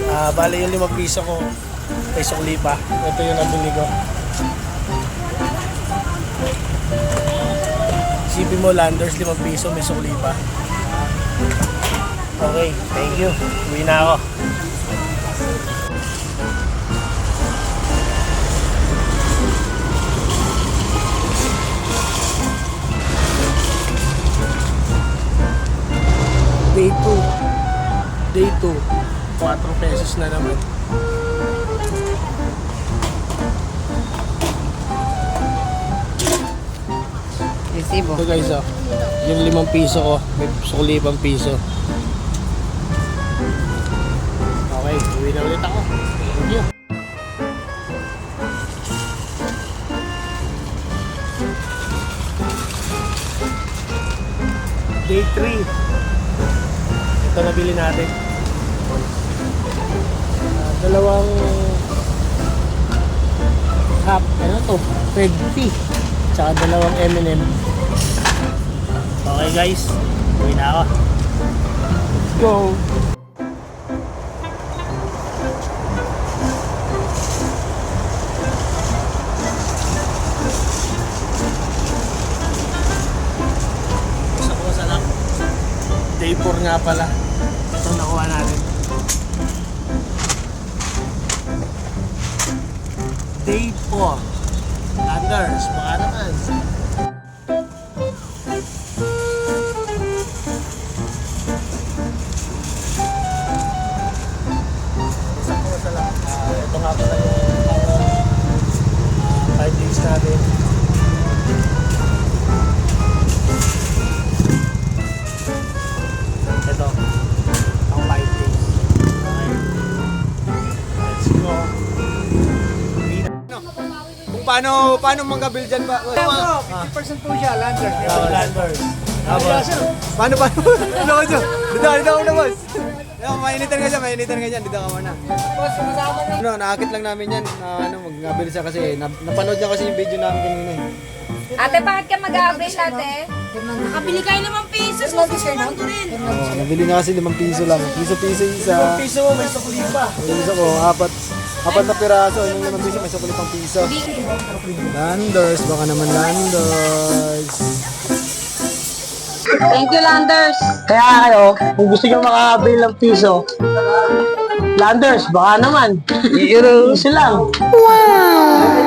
Bali yung 5 piso ko kay sukli pa. Ito yung nabili ko. Isipin mo, Landers, 5 piso, may sukli pa. Okay, thank you. Uwi na ako. Day 2, 4 pesos na naman. Resibo. Ito guys, yung 5 piso ko, may sukli 5 piso. Okay, uwi na ulit ako. Thank you. Day 3. Ito nabili natin. Dalawang cup, ano to? Peg tea. Tsaka dalawang M&M. Okay guys, uwi na ako. Let's go! Kusa-kusa lang. Day 4 nga pala. Ito nakuha natin. Day 4. Landers, baka naman. Kusa-kusa lang. Ito nga pala yung 5 days natin. Ito, ang 5 days. Okay. Let's go. Paano manggabil dyan ba? 50% po siya, Landers. Landers. Tapos, Paano? Ano ko dyan? Dito ako na, boss. Mainitan ka dyan. Dito ka muna. Boss, sumasama na. Naakit lang namin yan. Maggabil siya kasi. Napanood niya kasi yung video namin kanina eh. Ate, bakit ka mag-aabay ate? Nakabili kayo ng pisos, masusuman ko rin. Nabili na kasi 5 piso lang. Piso isa. piso mo, may sukli pa. Yung isa ko, apat na piraso. Yung 5 piso, may sukli pang piso. Landers, baka naman Landers. Thank you, Landers. Kaya kayo, kung gusto nyo makakabili ng piso, Landers, baka naman. Piso lang. Wow!